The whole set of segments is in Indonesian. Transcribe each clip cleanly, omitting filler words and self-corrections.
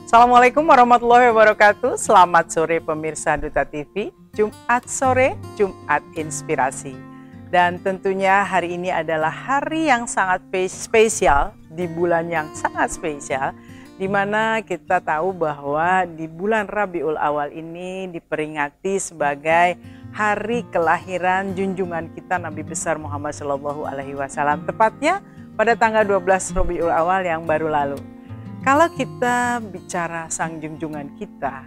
Assalamualaikum warahmatullahi wabarakatuh. Selamat sore pemirsa Duta TV. Jumat sore, Jumat Inspirasi. Dan tentunya hari ini adalah hari yang sangat spesial, di bulan yang sangat spesial, di mana kita tahu bahwa di bulan Rabiul Awal ini diperingati sebagai hari kelahiran junjungan kita Nabi besar Muhammad SAW. Tepatnya pada tanggal 12 Rabiul Awal yang baru lalu. Kalau kita bicara sang junjungan kita,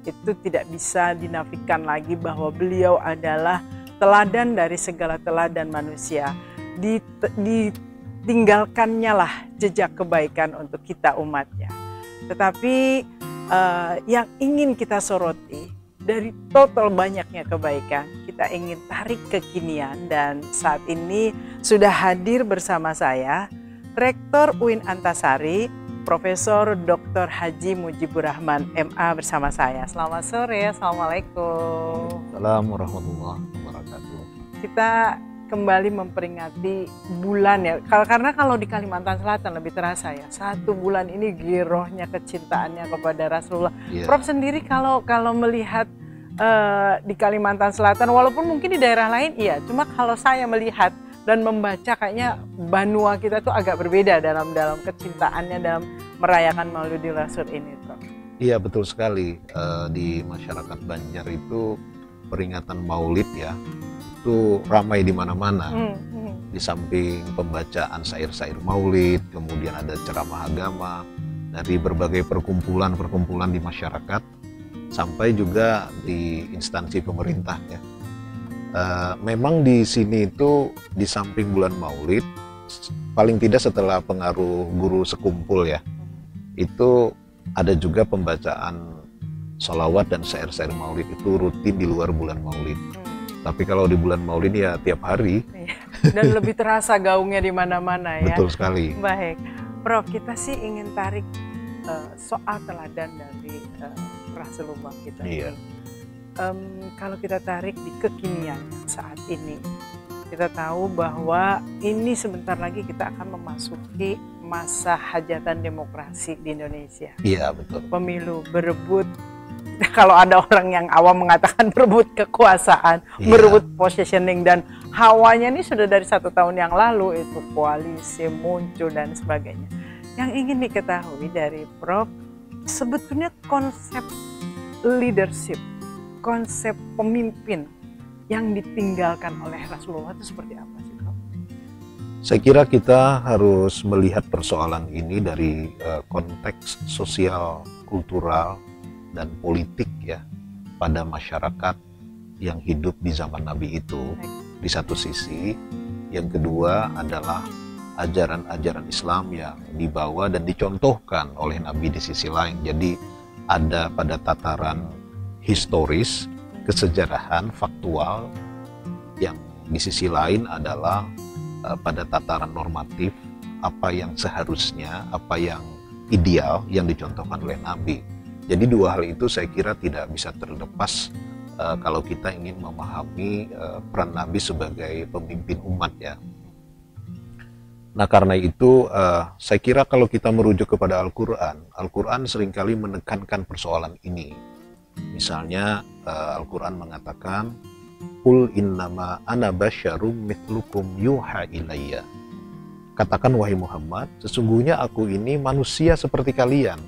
itu tidak bisa dinafikan lagi bahwa beliau adalah teladan dari segala teladan manusia. Ditinggalkannya lah jejak kebaikan untuk kita umatnya. Tetapi yang ingin kita soroti dari total banyaknya kebaikan, kita ingin tarik kekinian, dan saat ini sudah hadir bersama saya Rektor UIN Antasari, Profesor Dr. Haji Mujibur Rahman MA bersama saya. Selamat sore, Assalamualaikum. Assalamualaikum warahmatullahi wabarakatuh. Kita kembali memperingati bulan ya, karena kalau di Kalimantan Selatan lebih terasa ya, 1 bulan ini girohnya kecintaannya kepada Rasulullah. Yeah. Prof sendiri kalau melihat di Kalimantan Selatan, walaupun mungkin di daerah lain iya, cuma kalau saya melihat dan membaca kayaknya Banua kita tuh agak berbeda dalam kecintaannya dalam merayakan Maulidil Rasul ini, Prof. Iya, betul sekali. Di masyarakat Banjar itu peringatan Maulid ya, itu ramai di mana-mana. Di samping pembacaan syair-syair Maulid, kemudian ada ceramah agama dari berbagai perkumpulan di masyarakat, sampai juga di instansi pemerintah ya. Memang di sini itu di samping bulan Maulid, paling tidak setelah pengaruh guru sekumpul ya, itu ada juga pembacaan sholawat dan syair-syair Maulid itu rutin di luar bulan Maulid. Tapi kalau di bulan Maulid ya tiap hari. Dan lebih terasa gaungnya di mana-mana ya. Betul sekali. Baik, Prof, kita sih ingin tarik soal teladan dari Rasulullah kita. Iya. Kalau kita tarik di kekinian saat ini, kita tahu bahwa ini sebentar lagi kita akan memasuki masa hajatan demokrasi di Indonesia. Iya, betul. Pemilu, berebut, kalau ada orang yang awam mengatakan berebut kekuasaan, berebut positioning, dan hawanya ini sudah dari 1 tahun yang lalu itu koalisi muncul dan sebagainya. Yang ingin diketahui dari Prof, sebetulnya konsep leadership, konsep pemimpin yang ditinggalkan oleh Rasulullah itu seperti apa sih, Prof? Saya kira kita harus melihat persoalan ini dari konteks sosial, kultural, dan politik ya pada masyarakat yang hidup di zaman Nabi itu. Di satu sisi, yang kedua adalah ajaran-ajaran Islam yang dibawa dan dicontohkan oleh Nabi di sisi lain. Jadi ada pada tataran historis, kesejarahan, faktual, yang di sisi lain adalah pada tataran normatif, apa yang seharusnya, apa yang ideal yang dicontohkan oleh Nabi. Jadi 2 hal itu saya kira tidak bisa terlepas kalau kita ingin memahami peran Nabi sebagai pemimpin umat ya. Nah, karena itu saya kira kalau kita merujuk kepada Al-Quran seringkali menekankan persoalan ini. Misalnya Al-Quran mengatakan, Qul innama ana basyarum mithlukum yuha ilayya. Katakan wahai Muhammad, sesungguhnya aku ini manusia seperti kalian,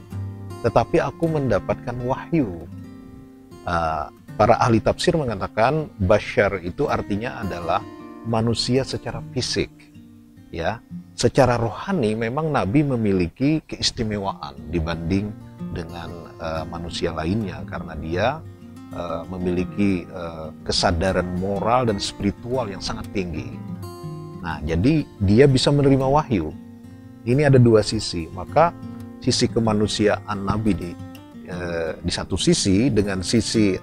tetapi aku mendapatkan wahyu. Para ahli tafsir mengatakan basyar itu artinya adalah manusia secara fisik. Ya, secara rohani memang Nabi memiliki keistimewaan dibanding dengan manusia lainnya, karena dia memiliki kesadaran moral dan spiritual yang sangat tinggi. Nah, jadi dia bisa menerima wahyu. Ini ada 2 sisi. Maka sisi kemanusiaan Nabi di satu sisi dengan sisi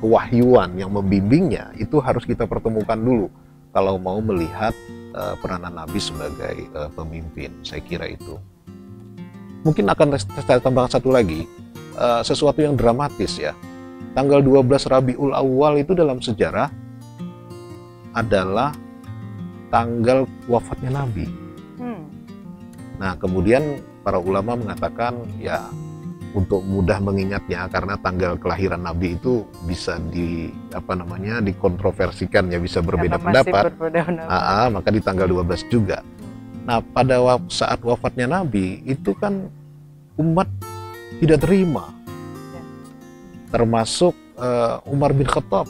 kewahyuan yang membimbingnya itu harus kita pertemukan dulu kalau mau melihat peranan Nabi sebagai pemimpin. Saya kira itu. Mungkin akan saya tambahkan satu lagi, sesuatu yang dramatis ya. Tanggal 12 Rabiul Awal itu dalam sejarah adalah tanggal wafatnya Nabi. Nah, kemudian para ulama mengatakan ya untuk mudah mengingatnya, karena tanggal kelahiran Nabi itu bisa dikontroversikan ya, bisa berbeda pendapat. Maka di tanggal 12 juga. Nah, pada saat wafatnya Nabi itu kan umat tidak terima, termasuk Umar bin Khattab.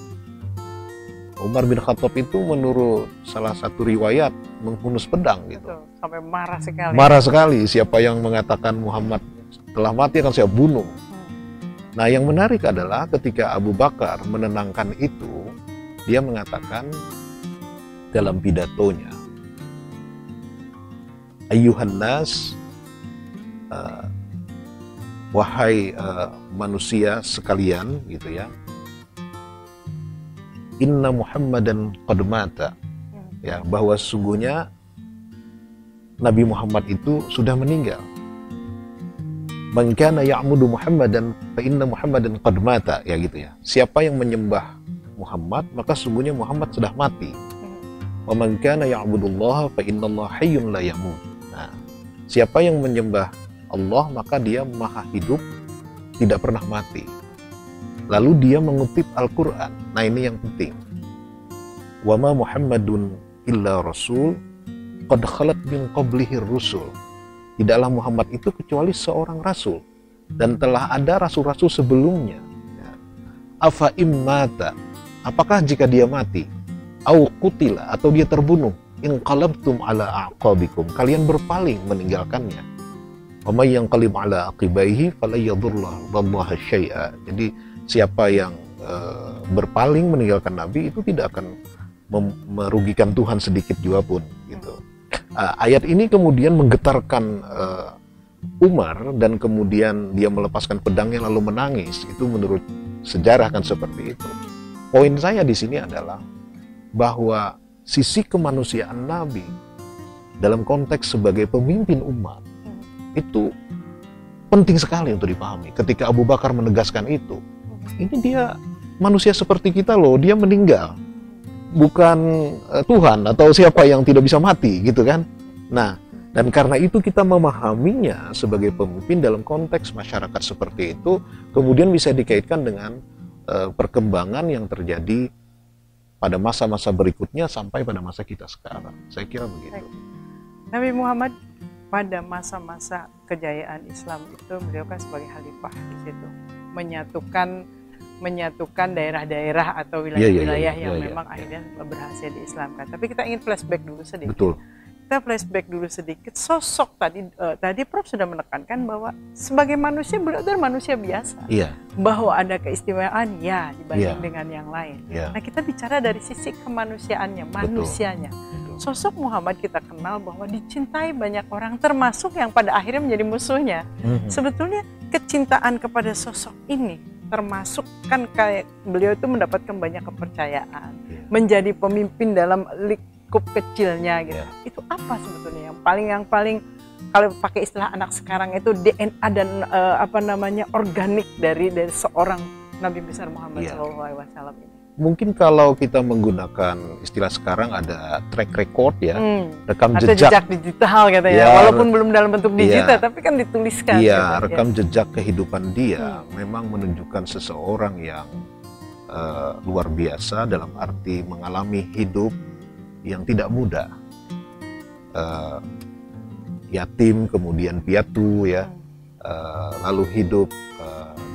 Umar bin Khattab itu menurut salah satu riwayat menghunus pedang gitu. Betul, sampai marah sekali. Marah sekali, siapa yang mengatakan Muhammad telah mati akan saya bunuh. Nah, yang menarik adalah ketika Abu Bakar menenangkan itu, dia mengatakan dalam pidatonya, Ayyuhan nas, wahai manusia sekalian gitu ya, Inna Muhammadan qad mata, ya, bahwa sesungguhnya Nabi Muhammad itu sudah meninggal. Man kana ya'budu Muhammadan fa inna Muhammadan qad mata, ya gitu ya. Siapa yang menyembah Muhammad, maka sungguhnya Muhammad sudah mati. Wa man kana ya'budullaha fa innallaha hayyun la yamut. Nah, siapa yang menyembah Allah, maka dia maha hidup, tidak pernah mati. Lalu dia mengutip Al-Qur'an. Nah, ini yang penting. Wa ma Muhammadun illa rasul qad khalat min qablihi rusul. Tidaklah Muhammad itu kecuali seorang rasul, dan telah ada rasul-rasul sebelumnya. Afa immata, apakah jika dia mati, au qutila, atau dia terbunuh, in qalabtum ala a'qabikum, kalian berpaling meninggalkannya. Wa may yanqalib ala aqibaihi fala yadurrallaha syai'a. Jadi siapa yang berpaling meninggalkan Nabi itu tidak akan merugikan Tuhan sedikit juga pun gitu. Ayat ini kemudian menggetarkan Umar, dan kemudian dia melepaskan pedangnya lalu menangis. Itu menurut sejarah kan seperti itu. Poin saya di sini adalah bahwa sisi kemanusiaan Nabi dalam konteks sebagai pemimpin umat itu penting sekali untuk dipahami. Ketika Abu Bakar menegaskan itu, ini dia manusia seperti kita loh, dia meninggal, bukan Tuhan atau siapa yang tidak bisa mati gitu kan. Nah, dan karena itu kita memahaminya sebagai pemimpin dalam konteks masyarakat seperti itu, kemudian bisa dikaitkan dengan perkembangan yang terjadi pada masa-masa berikutnya sampai pada masa kita sekarang. Saya kira begitu. Nabi Muhammad pada masa-masa kejayaan Islam itu beliau kan sebagai khalifah di situ, menyatukan daerah-daerah atau wilayah-wilayah yang memang akhirnya berhasil diislamkan. Tapi kita ingin flashback dulu sedikit. Betul. Kita flashback dulu sedikit. Sosok tadi Prof sudah menekankan bahwa sebagai manusia beliau adalah manusia biasa. Iya. Bahwa ada keistimewaan ya dibanding dengan yang lain. Iya. Nah, kita bicara dari sisi kemanusiaannya, manusianya. Betul. Sosok Muhammad kita kenal bahwa dicintai banyak orang, termasuk yang pada akhirnya menjadi musuhnya. Sebetulnya kecintaan kepada sosok ini termasuk kan kayak beliau itu mendapatkan banyak kepercayaan, menjadi pemimpin dalam lingkup kecilnya gitu. Itu apa sebetulnya yang paling kalau pakai istilah anak sekarang itu DNA dan organik dari seorang Nabi besar Muhammad SAW ini? Mungkin kalau kita menggunakan istilah sekarang ada track record ya, rekam atau jejak digital gitu ya, walaupun belum dalam bentuk digital tapi kan dituliskan. Iya, gitu, rekam jejak kehidupan dia memang menunjukkan seseorang yang luar biasa dalam arti mengalami hidup yang tidak mudah, yatim kemudian piatu ya, lalu hidup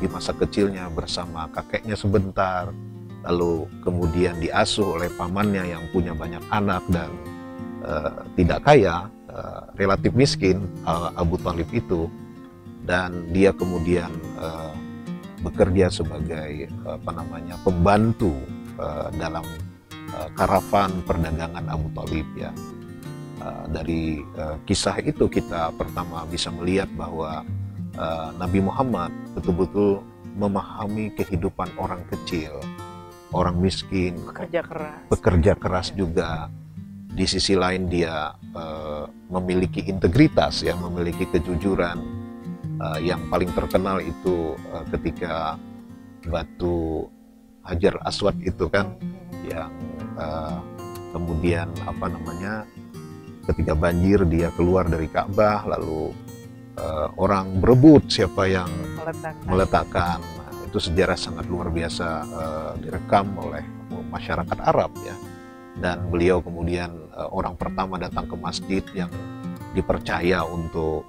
di masa kecilnya bersama kakeknya sebentar, lalu kemudian diasuh oleh pamannya yang punya banyak anak dan tidak kaya, relatif miskin, Abu Thalib itu, dan dia kemudian bekerja sebagai pembantu dalam karavan perdagangan Abu Thalib ya. Dari kisah itu kita pertama bisa melihat bahwa Nabi Muhammad betul-betul memahami kehidupan orang kecil, orang miskin, bekerja keras juga. Di sisi lain dia memiliki integritas, yang memiliki kejujuran. Yang paling terkenal itu ketika batu Hajar Aswad itu kan, yang kemudian ketika banjir dia keluar dari Ka'bah, lalu orang berebut siapa yang Meletakkan. meletakkan. Nah, itu sejarah sangat luar biasa direkam oleh masyarakat Arab ya. Dan beliau kemudian orang pertama datang ke masjid yang dipercaya untuk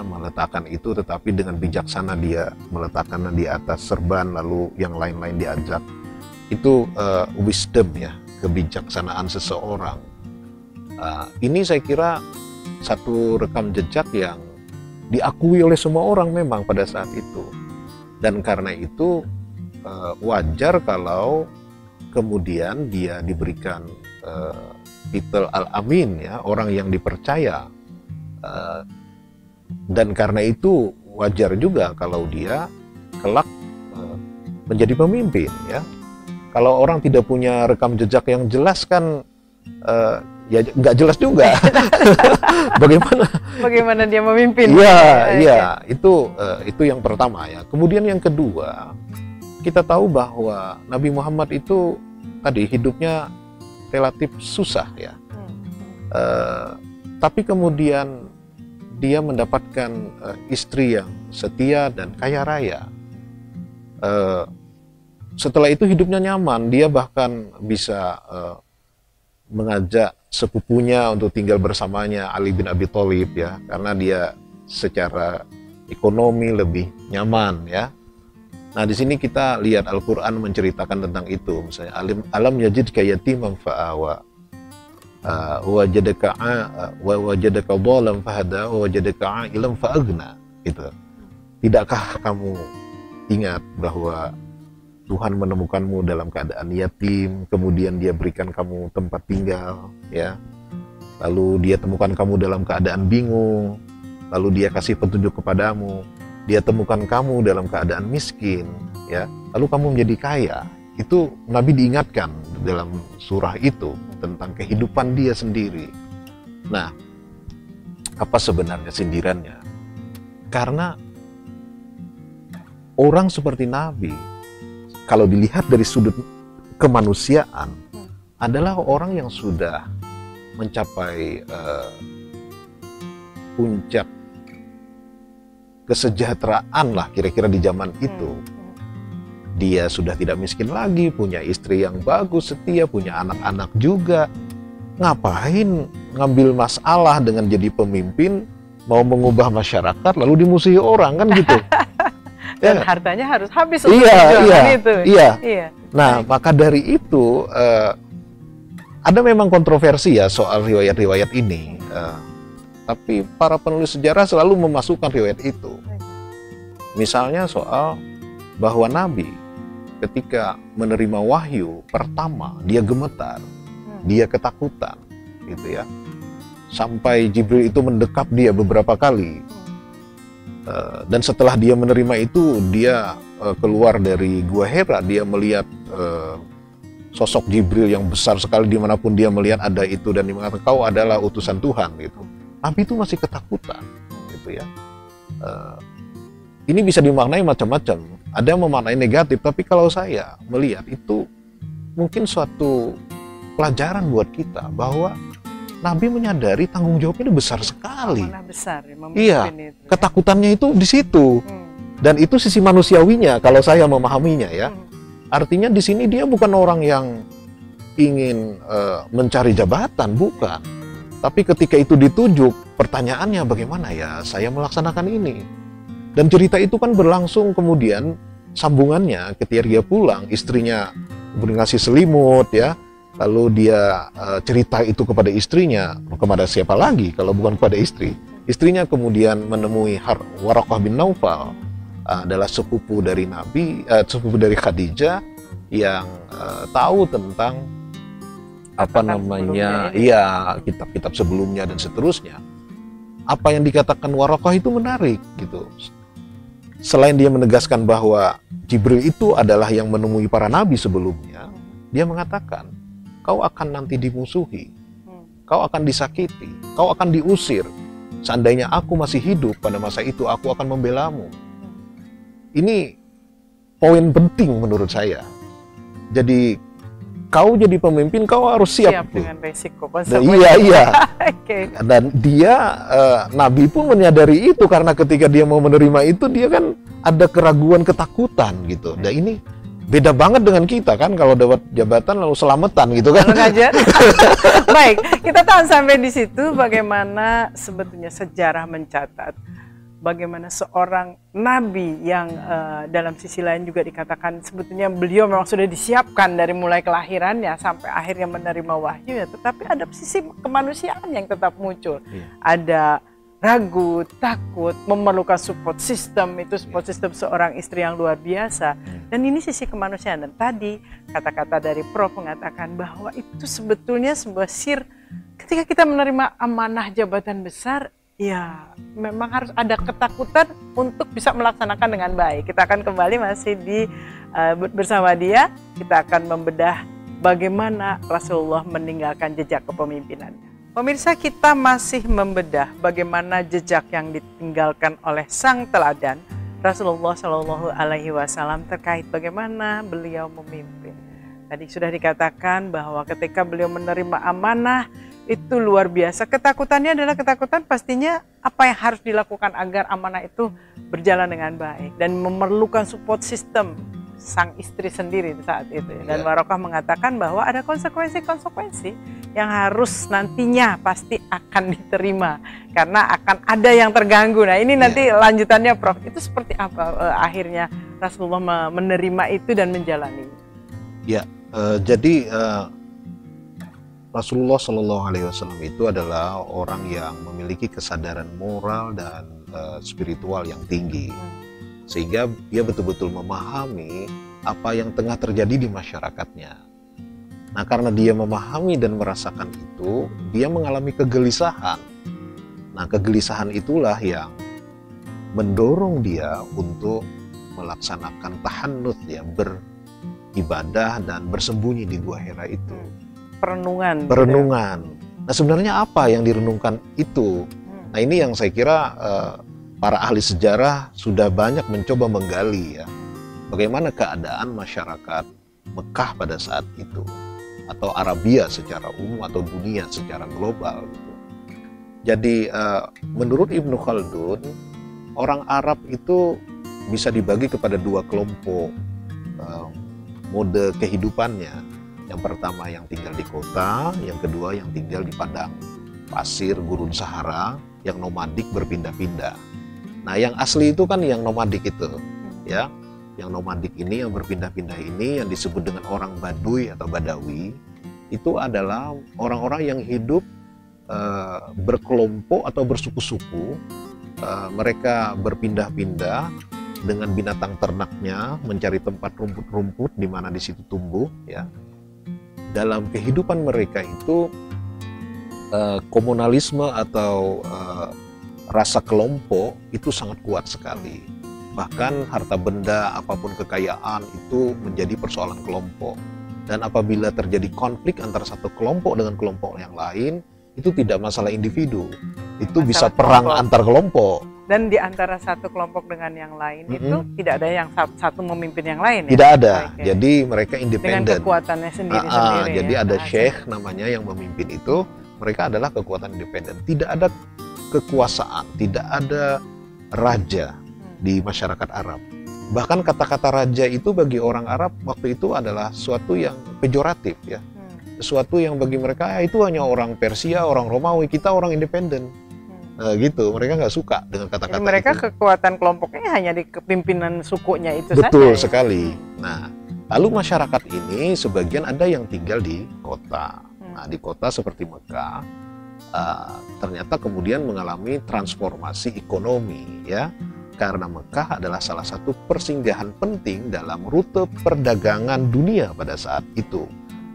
meletakkan itu, tetapi dengan bijaksana dia meletakkannya di atas serban, lalu yang lain-lain diajak. Itu wisdom ya, kebijaksanaan seseorang. Ini saya kira satu rekam jejak yang diakui oleh semua orang memang pada saat itu. Dan karena itu wajar kalau kemudian dia diberikan titel Al-Amin ya, orang yang dipercaya. Dan karena itu wajar juga kalau dia kelak menjadi pemimpin ya. Kalau orang tidak punya rekam jejak yang jelas kan ya nggak jelas juga. Bagaimana dia memimpin? Iya, itu yang pertama ya. Kemudian yang kedua, kita tahu bahwa Nabi Muhammad itu tadi hidupnya relatif susah ya. Tapi kemudian dia mendapatkan istri yang setia dan kaya raya. Setelah itu hidupnya nyaman, dia bahkan bisa mengajak sepupunya untuk tinggal bersamanya, Ali bin Abi Thalib ya, karena dia secara ekonomi lebih nyaman ya. Nah, di sini kita lihat Al-Qur'an menceritakan tentang itu, misalnya alam yajidka yatiman fa'awa, wajadaka dhalan fahada, wajadaka a'ilan fa'aghna, gitu. Tidakkah kamu ingat bahwa Tuhan menemukanmu dalam keadaan yatim, kemudian dia berikan kamu tempat tinggal ya. Lalu dia temukan kamu dalam keadaan bingung, lalu dia kasih petunjuk kepadamu. Dia temukan kamu dalam keadaan miskin ya, lalu kamu menjadi kaya. Itu Nabi diingatkan dalam surah itu tentang kehidupan dia sendiri. Nah, apa sebenarnya sindirannya? Karena orang seperti Nabi, kalau dilihat dari sudut kemanusiaan, adalah orang yang sudah mencapai puncak kesejahteraan lah kira-kira di zaman itu. Dia sudah tidak miskin lagi, punya istri yang bagus, setia, punya anak-anak juga. Ngapain ngambil masalah dengan jadi pemimpin, mau mengubah masyarakat lalu dimusuhi orang kan gitu. Dan hartanya harus habis untuk itu. Iya. Nah, maka dari itu ada memang kontroversi ya soal riwayat-riwayat ini. Tapi para penulis sejarah selalu memasukkan riwayat itu. Misalnya soal bahwa Nabi ketika menerima wahyu pertama, dia gemetar, dia ketakutan, gitu ya. Sampai Jibril itu mendekap dia beberapa kali. Dan setelah dia menerima itu, dia keluar dari Gua Hira, dia melihat sosok Jibril yang besar sekali, dimanapun dia melihat ada itu, dan dia mengatakan, kau adalah utusan Tuhan, gitu. Nabi itu masih ketakutan, gitu ya. Ini bisa dimaknai macam-macam. Ada yang memaknai negatif, tapi kalau saya melihat itu mungkin suatu pelajaran buat kita bahwa Nabi menyadari tanggung jawabnya itu besar sekali. Besar, iya, itu, ketakutannya itu di situ. Dan itu sisi manusiawinya kalau saya memahaminya ya. Artinya di sini dia bukan orang yang ingin mencari jabatan, bukan. Tapi ketika itu ditunjuk, pertanyaannya bagaimana ya saya melaksanakan ini. Dan cerita itu kan berlangsung kemudian sambungannya ketika dia pulang, istrinya ngasih selimut ya. Lalu dia cerita itu kepada istrinya, kepada siapa lagi kalau bukan kepada istri. Istrinya kemudian menemui Waraqah bin Naufal, adalah sepupu dari Nabi, sepupu dari Khadijah yang tahu tentang kitab-kitab sebelumnya dan seterusnya. Apa yang dikatakan Waraqah itu menarik gitu. Selain dia menegaskan bahwa Jibril itu adalah yang menemui para nabi sebelumnya, dia mengatakan, kau akan nanti dimusuhi, kau akan disakiti, kau akan diusir. Seandainya aku masih hidup pada masa itu, aku akan membelamu. Ini poin penting menurut saya. Jadi kau jadi pemimpin kau harus siap tuh. dengan resiko. Iya. Oke. Dan dia Nabi pun menyadari itu, karena ketika dia mau menerima itu dia kan ada keraguan, ketakutan gitu. Dan ini beda banget dengan kita kan, kalau dapat jabatan lalu selamatan gitu kan. Ngajar. Baik, kita tahan sampai di situ. Bagaimana sebetulnya sejarah mencatat bagaimana seorang nabi yang dalam sisi lain juga dikatakan sebetulnya beliau memang sudah disiapkan dari mulai kelahirannya sampai akhirnya menerima wahyu ya, tetapi ada sisi kemanusiaan yang tetap muncul. Ada ragu, takut, memerlukan support system, itu support system seorang istri yang luar biasa. Dan ini sisi kemanusiaan. Dan tadi kata-kata dari Prof mengatakan bahwa itu sebetulnya sebuah ketika kita menerima amanah jabatan besar, ya memang harus ada ketakutan untuk bisa melaksanakan dengan baik. Kita akan kembali masih bersama dia. Kita akan membedah bagaimana Rasulullah meninggalkan jejak kepemimpinannya. Pemirsa, kita masih membedah bagaimana jejak yang ditinggalkan oleh sang teladan Rasulullah Shallallahu Alaihi Wasallam terkait bagaimana beliau memimpin. Tadi sudah dikatakan bahwa ketika beliau menerima amanah itu luar biasa. Ketakutannya adalah ketakutan pastinya apa yang harus dilakukan agar amanah itu berjalan dengan baik, dan memerlukan support system sang istri sendiri saat itu. Dan Barokah mengatakan bahwa ada konsekuensi-konsekuensi yang harus nantinya pasti akan diterima karena akan ada yang terganggu. Nah ini nanti lanjutannya Prof, itu seperti apa akhirnya Rasulullah menerima itu dan menjalani? Ya, jadi Rasulullah Shallallahu Alaihi Wasallam itu adalah orang yang memiliki kesadaran moral dan spiritual yang tinggi, sehingga dia betul-betul memahami apa yang tengah terjadi di masyarakatnya. Nah, karena dia memahami dan merasakan itu, dia mengalami kegelisahan. Nah, kegelisahan itulah yang mendorong dia untuk melaksanakan tahannuts, ya, beribadah dan bersembunyi di Gua Hira itu. Perenungan. Nah, sebenarnya apa yang direnungkan itu? Nah, ini yang saya kira para ahli sejarah sudah banyak mencoba menggali, ya, bagaimana keadaan masyarakat Mekah pada saat itu, atau Arabia secara umum, atau dunia secara global gitu. Jadi menurut Ibnu Khaldun, orang Arab itu bisa dibagi kepada dua kelompok mode kehidupannya. Yang pertama yang tinggal di kota, yang kedua yang tinggal di padang pasir gurun Sahara, yang nomadik berpindah-pindah. Nah, yang asli itu kan yang nomadik itu, ya. Yang nomadik ini, yang berpindah-pindah ini, yang disebut dengan orang Baduy atau Badawi, itu adalah orang-orang yang hidup berkelompok atau bersuku-suku. Mereka berpindah-pindah dengan binatang ternaknya, mencari tempat rumput-rumput di mana di situ tumbuh, ya. Dalam kehidupan mereka itu komunalisme atau rasa kelompok itu sangat kuat sekali. Bahkan harta benda, apapun kekayaan itu menjadi persoalan kelompok. Dan apabila terjadi konflik antara satu kelompok dengan kelompok yang lain, itu tidak masalah individu, itu masalah bisa perang kelompok antar kelompok. Dan di antara satu kelompok dengan yang lain itu tidak ada yang satu memimpin yang lain, ya? Tidak ada. Jadi mereka independen. Dengan kekuatannya sendiri-sendiri. Jadi ada syekh namanya yang memimpin itu, mereka adalah kekuatan independen. Tidak ada kekuasaan, tidak ada raja di masyarakat Arab. Bahkan kata-kata raja itu bagi orang Arab waktu itu adalah sesuatu yang pejoratif, ya. Sesuatu yang bagi mereka itu hanya orang Persia, orang Romawi, kita orang independen. Gitu, mereka nggak suka dengan kata-kata itu. Mereka kekuatan kelompoknya hanya di kepimpinan sukunya itu saja. Betul sekali. Nah, lalu masyarakat ini sebagian ada yang tinggal di kota. Nah, di kota seperti Mekah, ternyata kemudian mengalami transformasi ekonomi, ya. Karena Mekah adalah salah satu persinggahan penting dalam rute perdagangan dunia pada saat itu.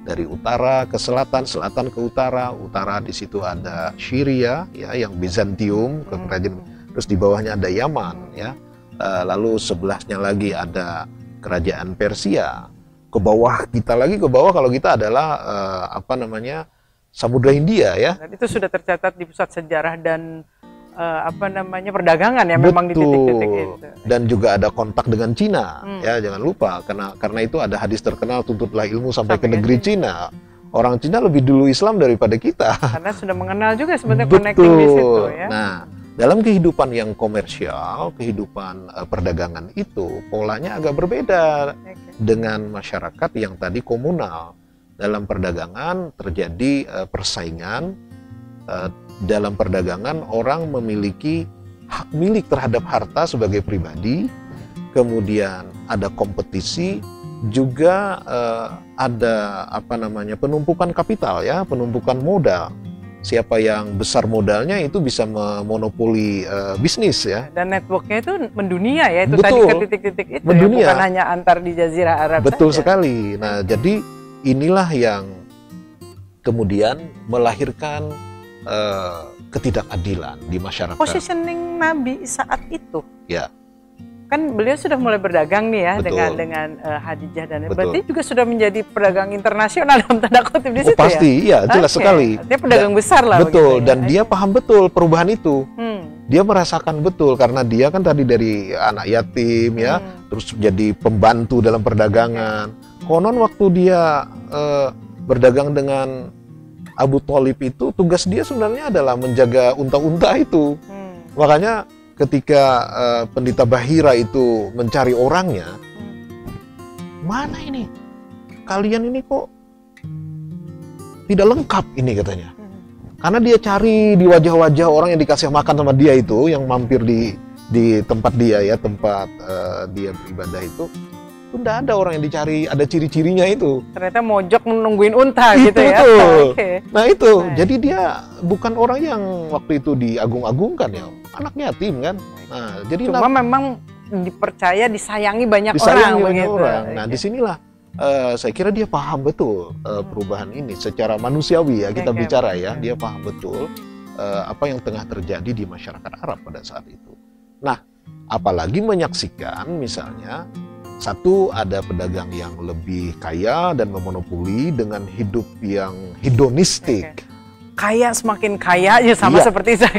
Dari utara ke selatan, selatan ke utara, utara di situ ada Syria, ya, yang Bizantium, kerajaan, terus di bawahnya ada Yaman, ya, lalu sebelahnya lagi ada kerajaan Persia, ke bawah kita lagi, ke bawah kalau kita adalah Samudra Hindia, ya. Dan itu sudah tercatat di pusat sejarah dan perdagangan ya, memang di titik-titik itu. Dan juga ada kontak dengan Cina, ya jangan lupa, karena itu ada hadis terkenal, tuntutlah ilmu sampai ke negeri Cina. Orang Cina lebih dulu Islam daripada kita. Karena sudah mengenal juga sebenarnya connecting di situ ya. Nah, dalam kehidupan yang komersial, kehidupan perdagangan itu polanya agak berbeda dengan masyarakat yang tadi komunal. Dalam perdagangan terjadi persaingan. Dalam perdagangan orang memiliki hak milik terhadap harta sebagai pribadi, kemudian ada kompetisi, juga ada penumpukan kapital ya, penumpukan modal. Siapa yang besar modalnya itu bisa memonopoli bisnis ya. Dan networknya itu mendunia ya, itu Betul. tadi ke titik-titik itu mendunia. ya, bukan hanya antar di Jazirah Arab Betul saja. sekali. Nah, jadi inilah yang kemudian melahirkan ketidakadilan di masyarakat. Positioning Nabi saat itu. Ya. Kan beliau sudah mulai berdagang nih ya. Betul. dengan Khadijah dan Betul. berarti juga sudah menjadi pedagang internasional dalam tanda kutip di situ Pasti, ya. ya jelas sekali. Dia pedagang besar lah. Betul, begitu, dan ya. dia paham betul perubahan itu. Hmm. Dia merasakan betul karena dia kan tadi dari anak yatim ya, terus jadi pembantu dalam perdagangan. Konon waktu dia berdagang dengan Abu Thalib itu, tugas dia sebenarnya adalah menjaga unta-unta itu. Makanya ketika pendeta Bahira itu mencari orangnya, mana ini? Kalian ini kok tidak lengkap ini katanya. Karena dia cari di wajah-wajah orang yang dikasih makan sama dia itu, yang mampir di tempat dia ya, tempat dia beribadah itu tidak ada orang yang dicari, ada ciri-cirinya itu. Ternyata mojok nungguin unta Itu gitu ya. betul. Okay. Nah itu, jadi dia bukan orang yang waktu itu diagung-agungkan ya, anak yatim kan. Nah, jadi cuma memang dipercaya, disayangi banyak disayangi orang banyak begitu. orang. Nah disinilah saya kira dia paham betul perubahan ini secara manusiawi ya, kita bicara ya, dia paham betul apa yang tengah terjadi di masyarakat Arab pada saat itu. Nah, apalagi menyaksikan misalnya satu, ada pedagang yang lebih kaya dan memonopoli dengan hidup yang hedonistik. Kaya semakin kaya aja sama seperti saya.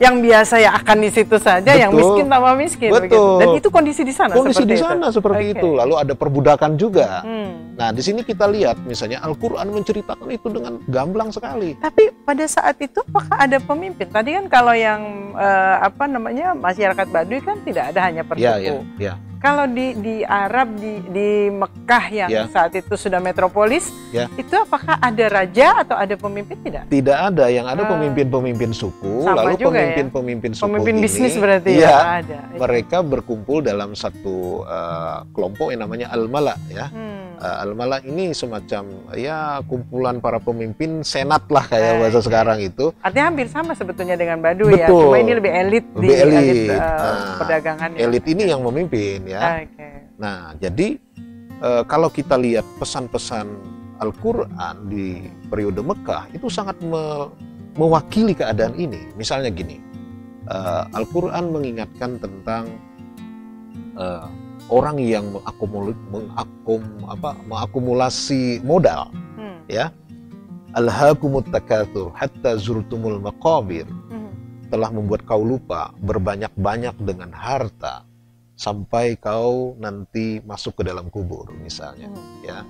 Yang biasa ya akan di situ saja, yang miskin tambah miskin. Betul. Begitu. Dan itu kondisi di sana. Kondisi di sana seperti itu. Lalu ada perbudakan juga. Nah, di sini kita lihat misalnya Al-Quran menceritakan itu dengan gamblang sekali. Tapi pada saat itu apakah ada pemimpin? Tadi kan kalau yang masyarakat Baduy kan tidak ada, hanya persuku. Kalau di Arab, di Mekah yang saat itu sudah metropolis, itu apakah ada raja atau ada pemimpin? Tidak ada, yang ada pemimpin-pemimpin suku. Sama lalu pemimpin-pemimpin suku pemimpin ini, bisnis berarti ya ada. Mereka berkumpul dalam satu kelompok yang namanya Al-Mala ya. Al-Mala ini semacam ya kumpulan para pemimpin senat lah kayak bahasa sekarang itu. Artinya hampir sama sebetulnya dengan Baduy ya. Cuma ini lebih elit elit perdagangan. Elit ini yang memimpin ya. Nah, jadi kalau kita lihat pesan-pesan Al-Quran di periode Mekah itu sangat mewakili keadaan ini. Misalnya gini, Al-Quran mengingatkan tentang orang yang mengakumulasi modal, ya. Alhaakumut takatsur hatta zurtumul maqabir. Telah membuat kau lupa berbanyak-banyak dengan harta sampai kau nanti masuk ke dalam kubur misalnya, ya.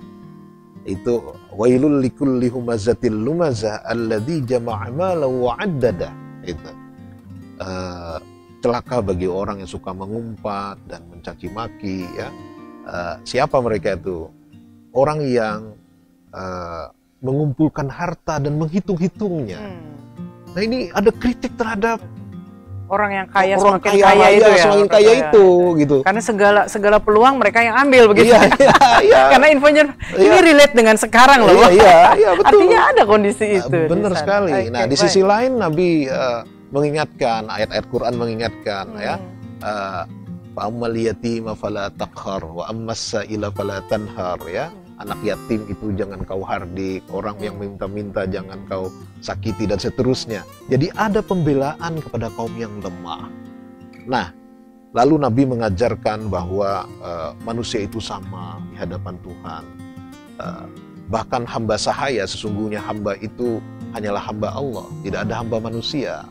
Itu wailul likulli humazatil lumazah alladzi jama'a malan wa 'addada. Itu celaka bagi orang yang suka mengumpat dan mencaci maki ya. Siapa mereka itu? Orang yang mengumpulkan harta dan menghitung-hitungnya. Nah, ini ada kritik terhadap orang yang kaya, orang semakin kaya itu ya, semakin kaya itu gitu. Karena segala peluang mereka yang ambil begitu. Iya. Karena infonya ini relate dengan sekarang loh. Iya, betul. Artinya ada kondisi itu. Benar sekali. Nah, di sisi lain Nabi mengingatkan, ayat-ayat Quran mengingatkan ya. Fa ammal yatima fala taqhar wa ammas sa'ila fala tanhar ya. Anak yatim itu jangan kau hardik, orang yang minta-minta jangan kau sakiti dan seterusnya. Jadi ada pembelaan kepada kaum yang lemah. Nah, lalu Nabi mengajarkan bahwa manusia itu sama di hadapan Tuhan. Bahkan hamba sahaya, sesungguhnya hamba itu hanyalah hamba Allah, tidak ada hamba manusia.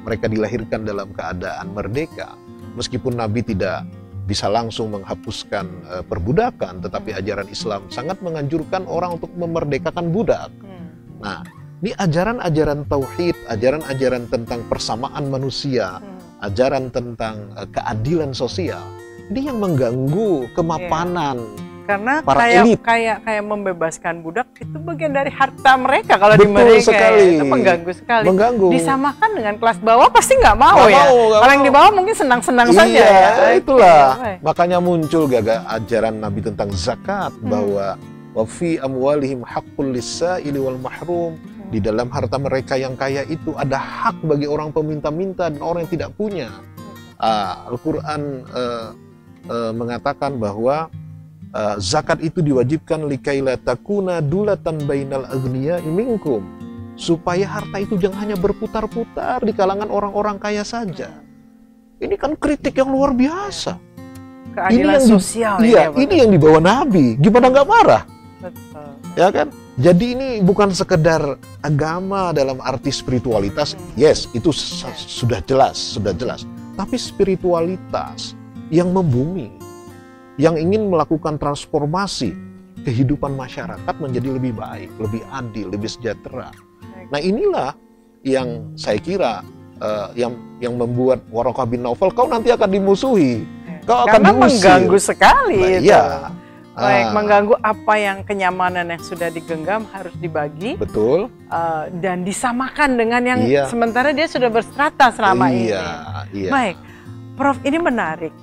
mereka dilahirkan dalam keadaan merdeka. Meskipun Nabi tidak bisa langsung menghapuskan perbudakan, tetapi ajaran Islam sangat menganjurkan orang untuk memerdekakan budak. Nah, ini ajaran-ajaran tauhid, ajaran-ajaran tentang persamaan manusia, ajaran tentang keadilan sosial, ini yang mengganggu kemapanan karena para elit. kayak membebaskan budak itu bagian dari harta mereka kalau di Betul mereka sekali. itu mengganggu sekali. Mengganggu. Disamakan dengan kelas bawah pasti nggak mau Nggak ya. mau, nggak Orang mau. di bawah mungkin senang-senang saja Iya, ya. itulah. Oke. Makanya muncul ajaran Nabi tentang zakat, bahwa wa fi amwalihim haqqul lis-sa'ili wal mahrum. Di dalam harta mereka yang kaya itu ada hak bagi orang peminta-minta dan orang yang tidak punya. Al-Quran mengatakan bahwa zakat itu diwajibkan likaila takuna dulatan bainal aghniya'i minkum, supaya harta itu jangan hanya berputar-putar di kalangan orang-orang kaya saja. Ini kan kritik yang luar biasa. Keadilan sosial iya, ya, ini yang dibawa Nabi. Gimana nggak marah? betul. Ya kan? Jadi ini bukan sekedar agama dalam arti spiritualitas. Yes, itu sudah jelas. Tapi spiritualitas yang membumi, yang ingin melakukan transformasi kehidupan masyarakat menjadi lebih baik, lebih adil, lebih sejahtera. Nah, inilah yang saya kira yang membuat Waraqah bin Naufal, kau nanti akan dimusuhi, kau akan Karena diusir. mengganggu sekali. Nah, itu. iya. Baik, mengganggu apa yang kenyamanan yang sudah digenggam harus dibagi. Betul. Dan disamakan dengan yang Iya. sementara dia sudah berstrata selama ini. Iya. Baik, Prof, ini menarik.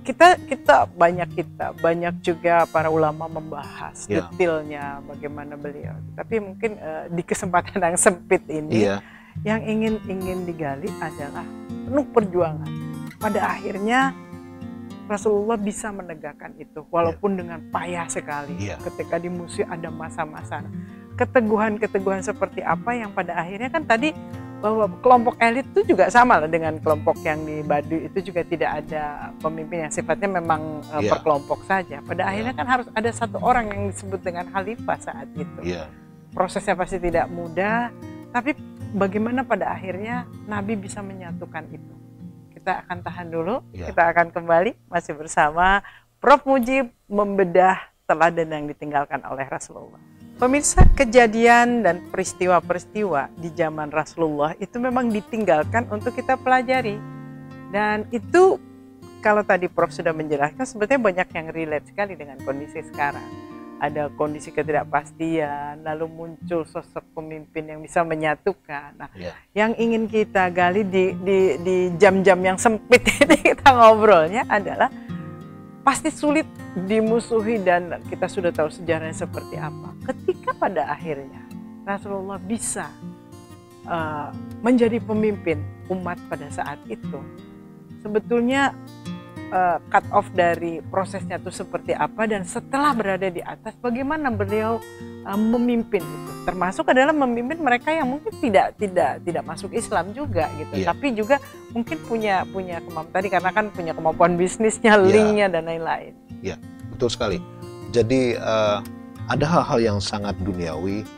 Kita banyak juga para ulama membahas Iya. detailnya bagaimana beliau. Tapi mungkin di kesempatan yang sempit ini, Iya. yang ingin digali adalah penuh perjuangan. Pada akhirnya Rasulullah bisa menegakkan itu, walaupun dengan payah sekali. Iya. Ketika dimusuhi ada masa-masa keteguhan-keteguhan seperti apa yang pada akhirnya kan tadi bahwa kelompok elit itu juga sama lah dengan kelompok yang di Baduy, itu juga tidak ada pemimpin yang sifatnya memang per kelompok saja. Pada akhirnya kan harus ada satu orang yang disebut dengan khalifah saat itu. Iya. Prosesnya pasti tidak mudah, tapi bagaimana pada akhirnya Nabi bisa menyatukan itu. Kita akan tahan dulu, kita akan kembali masih bersama Prof Mujib membedah teladan yang ditinggalkan oleh Rasulullah. Pemirsa, kejadian dan peristiwa-peristiwa di zaman Rasulullah itu memang ditinggalkan untuk kita pelajari. Dan itu kalau tadi Prof sudah menjelaskan, sebetulnya banyak yang relate sekali dengan kondisi sekarang. Ada kondisi ketidakpastian, lalu muncul sosok pemimpin yang bisa menyatukan. Nah, yang ingin kita gali di jam-jam yang sempit ini kita ngobrolnya adalah pasti sulit dimusuhi dan kita sudah tahu sejarahnya seperti apa. Ketika pada akhirnya Rasulullah bisa menjadi pemimpin umat pada saat itu, sebetulnya cut off dari prosesnya itu seperti apa, dan setelah berada di atas bagaimana beliau memimpin itu, termasuk adalah memimpin mereka yang mungkin tidak masuk Islam juga gitu, tapi juga mungkin punya kemampuan tadi karena kan punya kemampuan bisnisnya, linknya dan lain-lain. Iya, betul sekali. Jadi ada hal-hal yang sangat duniawi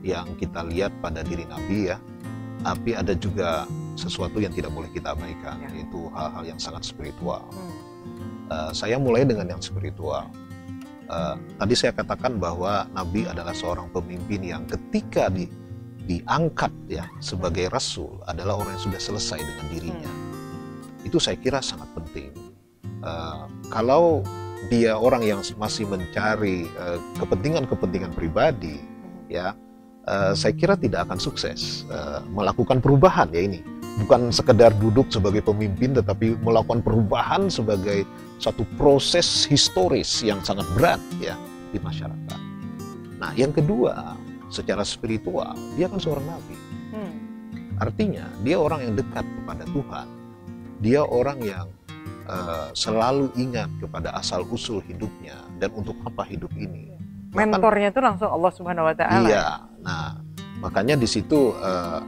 yang kita lihat pada diri Nabi ya, tapi ada juga sesuatu yang tidak boleh kita abaikan, yaitu hal-hal yang sangat spiritual. Saya mulai dengan yang spiritual. Tadi saya katakan bahwa Nabi adalah seorang pemimpin yang ketika diangkat ya sebagai Rasul adalah orang yang sudah selesai dengan dirinya. Itu saya kira sangat penting. Kalau dia orang yang masih mencari kepentingan pribadi, ya saya kira tidak akan sukses melakukan perubahan ya ini. Bukan sekedar duduk sebagai pemimpin, tetapi melakukan perubahan sebagai satu proses historis yang sangat berat ya di masyarakat. Nah, yang kedua, secara spiritual dia kan seorang nabi. Artinya dia orang yang dekat kepada Tuhan. Dia orang yang selalu ingat kepada asal usul hidupnya dan untuk apa hidup ini. Mentornya itu langsung Allah Subhanahu Wa Taala. Iya. Nah, makanya di situ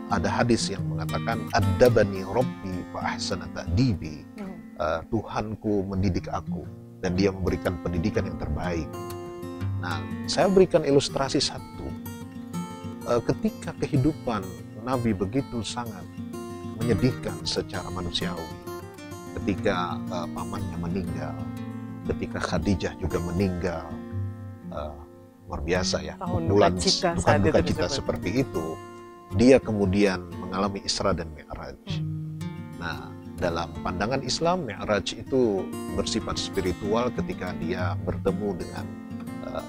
ada hadis yang mengatakan adabani Rabbi fa ahsana ta'dibi. Tuhanku mendidik aku dan dia memberikan pendidikan yang terbaik. Nah, saya berikan ilustrasi satu. Ketika kehidupan Nabi begitu sangat menyedihkan secara manusiawi. Ketika pamannya meninggal, ketika Khadijah juga meninggal, luar biasa ya, duka cita seperti itu. Dia kemudian mengalami Isra dan Mi'raj. Nah, dalam pandangan Islam, Mi'raj itu bersifat spiritual ketika dia bertemu dengan,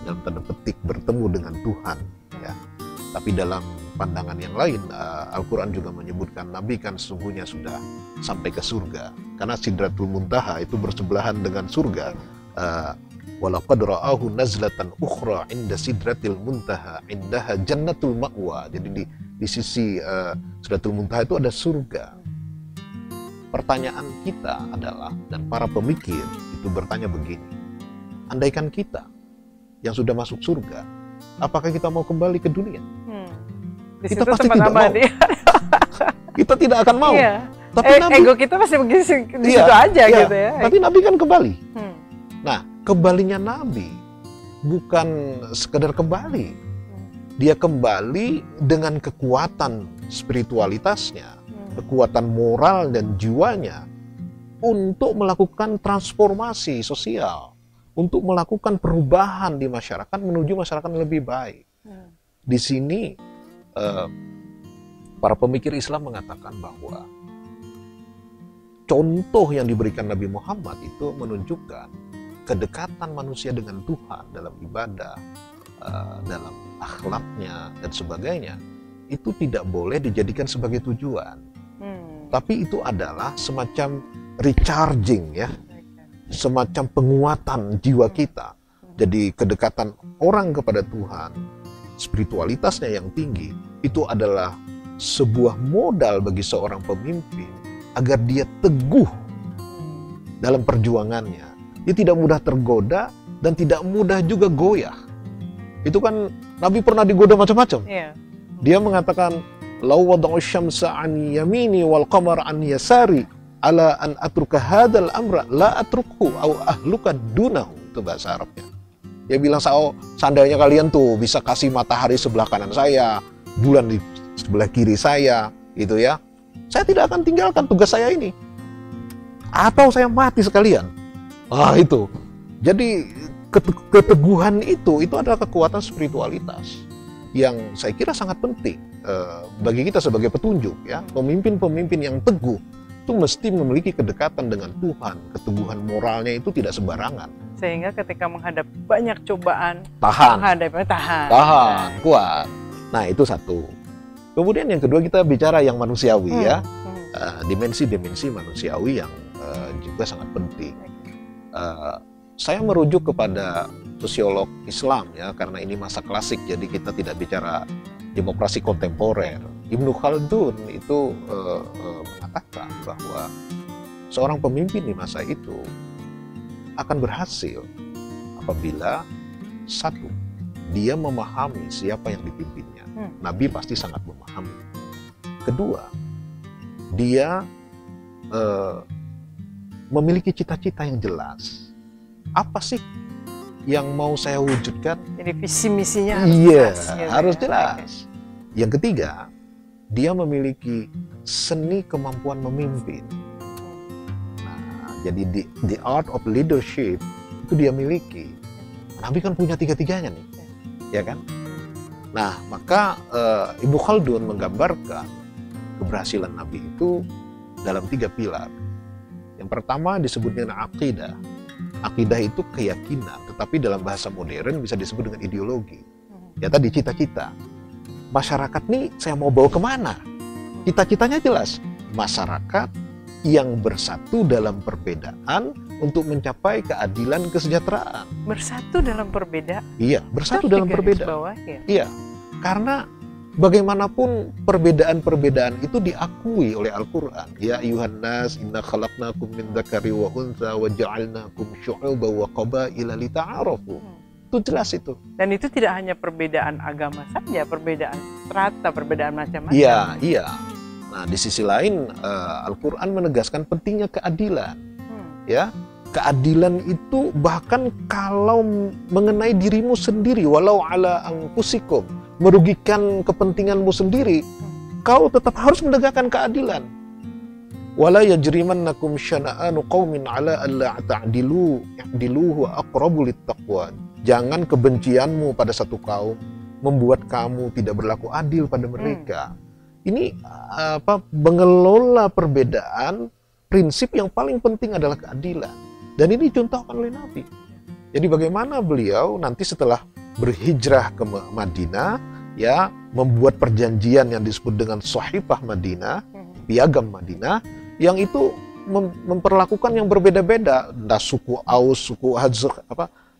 dalam tanda petik, bertemu dengan Tuhan. Ya. Tapi dalam pandangan yang lain, Al-Quran juga menyebutkan Nabi kan sesungguhnya sudah sampai ke surga. Karena Sidratul Muntaha itu bersebelahan dengan surga. Walaqad ra'ahu nazlatan ukhra inda sidratil muntaha indaha jannatul ma'wa. Jadi di sisi Sidratul Muntaha itu ada surga. Pertanyaan kita adalah, dan para pemikir itu bertanya begini, andaikan kita yang sudah masuk surga, apakah kita mau kembali ke dunia? Kita pasti tidak mau. Kita tidak akan mau. Iya. Tapi ego kita masih begitu di situ aja gitu ya. Tapi Nabi kan kembali. Nah, kembalinya Nabi bukan sekedar kembali. Dia kembali dengan kekuatan spiritualitasnya, kekuatan moral dan jiwanya untuk melakukan transformasi sosial, untuk melakukan perubahan di masyarakat menuju masyarakat yang lebih baik. Di sini para pemikir Islam mengatakan bahwa contoh yang diberikan Nabi Muhammad itu menunjukkan kedekatan manusia dengan Tuhan dalam ibadah, dalam akhlaknya dan sebagainya, itu tidak boleh dijadikan sebagai tujuan. Tapi itu adalah semacam recharging ya, semacam penguatan jiwa kita. Jadi kedekatan orang kepada Tuhan, spiritualitasnya yang tinggi, itu adalah sebuah modal bagi seorang pemimpin agar dia teguh dalam perjuangannya. Dia tidak mudah tergoda dan tidak mudah juga goyah. Itu kan Nabi pernah digoda macam-macam. Dia mengatakan, "Law wada'u syamsa an yamini wal qamar an yasari ala an atruka hadzal amra la atrukhu au ahluka dunahu." Itu bahasa Arabnya. Dia bilang, seandainya kalian tuh bisa kasih matahari sebelah kanan saya, bulan di sebelah kiri saya, gitu ya, saya tidak akan tinggalkan tugas saya ini. Atau saya mati sekalian. Itu. Jadi keteguhan itu adalah kekuatan spiritualitas yang saya kira sangat penting bagi kita sebagai petunjuk ya. Pemimpin-pemimpin yang teguh itu mesti memiliki kedekatan dengan Tuhan. Keteguhan moralnya itu tidak sembarangan. Sehingga ketika menghadapi banyak cobaan, tahan, kuat. Nah, itu satu. Kemudian yang kedua kita bicara yang manusiawi ya. Dimensi-dimensi manusiawi yang juga sangat penting. Saya merujuk kepada sosiolog Islam ya, karena ini masa klasik, jadi kita tidak bicara demokrasi kontemporer. Ibnu Khaldun itu mengatakan bahwa seorang pemimpin di masa itu akan berhasil apabila satu, dia memahami siapa yang dipimpinnya. Nabi pasti sangat memahami. Kedua, dia memiliki cita-cita yang jelas. Apa sih yang mau saya wujudkan? Jadi visi misinya harus jelas. Harus jelas. Yang ketiga, dia memiliki seni kemampuan memimpin. Nah, jadi the art of leadership itu dia miliki. Nabi kan punya tiga-tiganya nih, ya kan? Nah, maka Ibnu Khaldun menggambarkan keberhasilan Nabi itu dalam 3 pilar. Yang pertama disebut dengan aqidah. Aqidah itu keyakinan, tetapi dalam bahasa modern bisa disebut dengan ideologi. Ya tadi cita-cita. Masyarakat nih saya mau bawa kemana? Cita-citanya jelas. Masyarakat yang bersatu dalam perbedaan untuk mencapai keadilan kesejahteraan. Bersatu dalam perbedaan? Iya, bersatu dalam perbedaan. Bawah, ya? Iya, karena bagaimanapun perbedaan-perbedaan itu diakui oleh Al-Quran. Ya ayuhan nas inna khalaqnakum min dzakari wa untha wa ja'alnakum syu'uban wa qabaila lita'arafu. Itu jelas itu. Dan itu tidak hanya perbedaan agama saja, perbedaan strata, perbedaan macam-macam. Iya. Nah, di sisi lain Al-Quran menegaskan pentingnya keadilan. Ya, keadilan itu bahkan kalau mengenai dirimu sendiri, walau ala anfusikum, merugikan kepentinganmu sendiri, kau tetap harus menegakkan keadilan. Wala yajrimannakum syana'anu qaumin ala alla ta'dilu i'dilu huwa aqrabu littaqwa. Jangan kebencianmu pada satu kaum membuat kamu tidak berlaku adil pada mereka. Ini mengelola perbedaan, prinsip yang paling penting adalah keadilan. Dan ini dicontohkan oleh Nabi. Jadi bagaimana beliau nanti setelah berhijrah ke Madinah, ya, membuat perjanjian yang disebut dengan Shahifah Madinah, piagam Madinah, yang itu memperlakukan yang berbeda-beda. Entah suku Aus, suku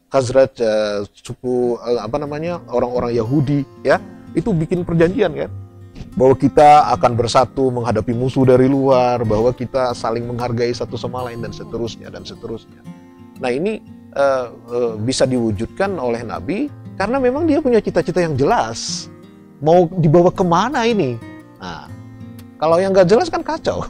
Khazraj, suku orang-orang Yahudi, ya, itu bikin perjanjian kan, bahwa kita akan bersatu menghadapi musuh dari luar, bahwa kita saling menghargai satu sama lain, dan seterusnya dan seterusnya. Nah, ini bisa diwujudkan oleh Nabi karena memang dia punya cita-cita yang jelas. Mau dibawa kemana ini? Nah, kalau yang nggak jelas kan kacau.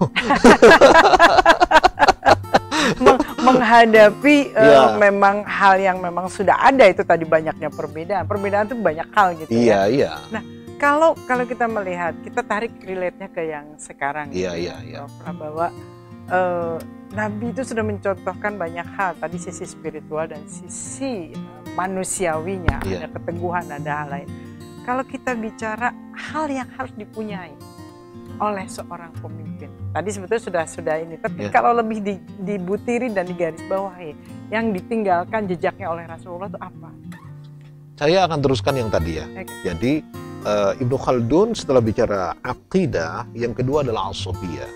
Menghadapi memang hal yang memang sudah ada, itu tadi banyaknya perbedaan. Perbedaan itu banyak hal gitu ya. Iya. Nah, kalau kita melihat, kita tarik relate-nya ke yang sekarang. Iya. Bahwa Nabi itu sudah mencontohkan banyak hal. Tadi sisi spiritual dan sisi manusiawinya. Ada keteguhan, ada hal lain. Kalau kita bicara hal yang harus dipunyai oleh seorang pemimpin, tadi sebetulnya sudah ini. Tapi kalau lebih dibutirin dan digarisbawahi, yang ditinggalkan jejaknya oleh Rasulullah itu apa? Saya akan teruskan yang tadi ya. Jadi Ibnu Khaldun setelah bicara aqidah, yang kedua adalah asabiyah.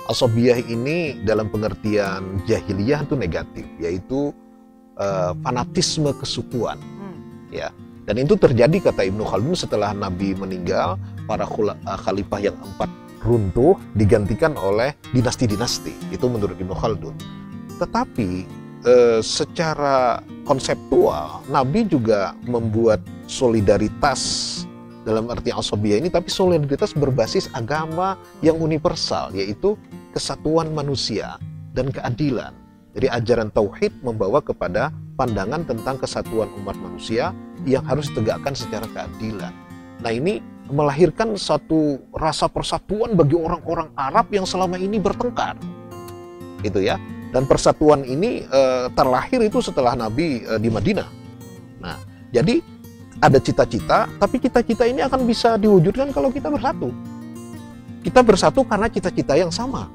Asabiyah ini dalam pengertian jahiliyah itu negatif, yaitu fanatisme kesukuan. Ya. Dan itu terjadi, kata Ibnu Khaldun, setelah Nabi meninggal, para khalifah yang 4 runtuh digantikan oleh dinasti-dinasti. Itu menurut Ibnu Khaldun. Tetapi secara konseptual, Nabi juga membuat solidaritas dalam arti asabiyah ini, tapi solidaritas berbasis agama yang universal, yaitu kesatuan manusia dan keadilan. Jadi ajaran tauhid membawa kepada pandangan tentang kesatuan umat manusia yang harus ditegakkan secara keadilan. Nah, ini melahirkan satu rasa persatuan bagi orang-orang Arab yang selama ini bertengkar. Gitu ya. Dan persatuan ini terlahir itu setelah Nabi di Madinah. Nah, jadi ada cita-cita, tapi cita-cita ini akan bisa diwujudkan kalau kita bersatu. Kita bersatu karena cita-cita yang sama.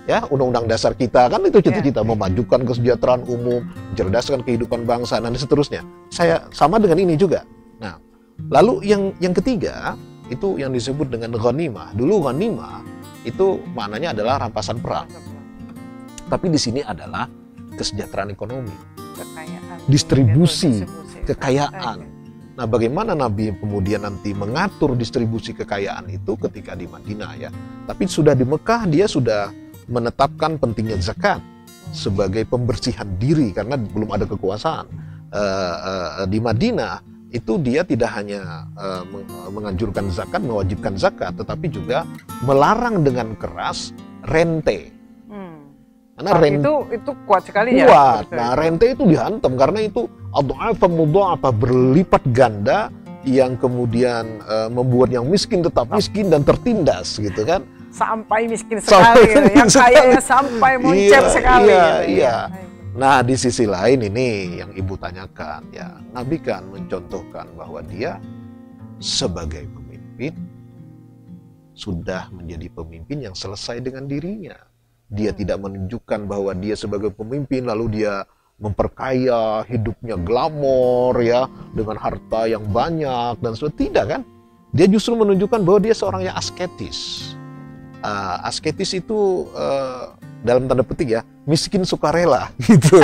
Ya, undang-undang dasar kita kan itu cita-cita memajukan kesejahteraan umum, mencerdaskan kehidupan bangsa, dan seterusnya. Saya sama dengan ini juga. Nah, lalu yang ketiga itu yang disebut dengan ghanimah. Dulu ghanimah itu maknanya adalah rampasan perang. Tapi di sini adalah kesejahteraan ekonomi, distribusi kekayaan. Nah, bagaimana Nabi kemudian nanti mengatur distribusi kekayaan itu ketika di Madinah ya. Tapi sudah di Mekah dia sudah menetapkan pentingnya zakat sebagai pembersihan diri karena belum ada kekuasaan. Di Madinah itu dia tidak hanya menganjurkan zakat, mewajibkan zakat, tetapi juga melarang dengan keras rente. Karena itu kuat sekali ya. Kuat. Nah, rente itu dihantam karena itu adha'afa berlipat ganda yang kemudian membuat yang miskin tetap miskin dan tertindas gitu kan. Sampai miskin sekali, yang kayanya sampai moncer sekali. Iya. Nah, di sisi lain ini yang Ibu tanyakan ya, Nabi kan mencontohkan bahwa dia sebagai pemimpin sudah menjadi pemimpin yang selesai dengan dirinya. Dia tidak menunjukkan bahwa dia sebagai pemimpin lalu dia memperkaya, hidupnya glamor ya, dengan harta yang banyak dan sebagainya. Tidak kan? Dia justru menunjukkan bahwa dia seorang yang asketis. Asketis itu dalam tanda petik ya, miskin sukarela gitu.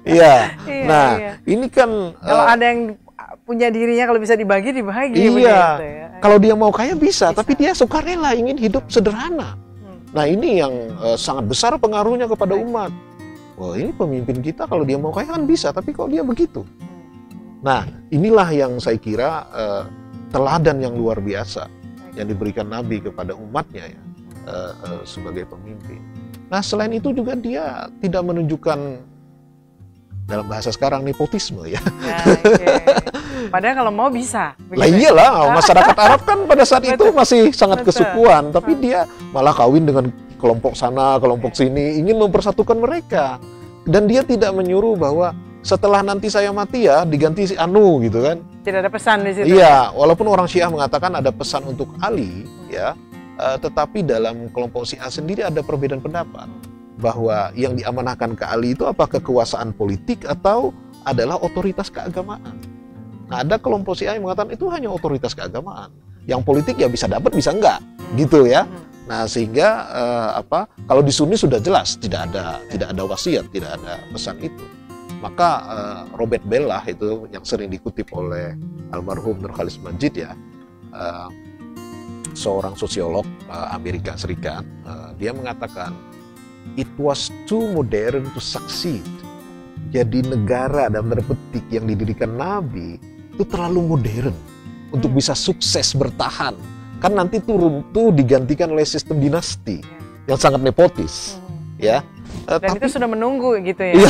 Ya. Nah, ini kan kalau ada yang punya dirinya, kalau bisa dibagi dibagi. Iya. Ya. Kalau dia mau kaya bisa, tapi dia sukarela, ingin hidup sederhana. Nah, ini yang sangat besar pengaruhnya kepada umat. Wah, ini pemimpin kita kalau dia mau kaya kan bisa, tapi kalau dia begitu. Nah, inilah yang saya kira teladan yang luar biasa yang diberikan Nabi kepada umatnya ya, sebagai pemimpin. Nah, selain itu juga dia tidak menunjukkan, dalam bahasa sekarang, nepotisme ya. Padahal kalau mau bisa. Lah iyalah, masyarakat Arab kan pada saat itu masih sangat kesukuan, tapi dia malah kawin dengan kelompok sana, kelompok sini, ingin mempersatukan mereka. Dan dia tidak menyuruh bahwa setelah nanti saya mati ya diganti si Anu gitu kan. Tidak ada pesan di situ. Iya, walaupun orang Syiah mengatakan ada pesan untuk Ali ya, tetapi dalam kelompok Syiah sendiri ada perbedaan pendapat bahwa yang diamanahkan ke Ali itu apa kekuasaan politik atau adalah otoritas keagamaan. Nah, ada kelompok Syiah yang mengatakan itu hanya otoritas keagamaan. Yang politik ya bisa dapat bisa enggak, gitu ya. Nah, sehingga kalau di Sunni sudah jelas tidak ada wasiat, tidak ada pesan itu. Maka Robert Bellah itu yang sering dikutip oleh almarhum Nur Khalis Majid ya, seorang sosiolog Amerika Serikat, dia mengatakan it was too modern to succeed. Jadi negara dalam tanda petik yang didirikan Nabi itu terlalu modern untuk bisa sukses bertahan. Kan nanti tuh runtuh digantikan oleh sistem dinasti yang sangat nepotis, ya. Dan Tapi, itu sudah menunggu gitu ya.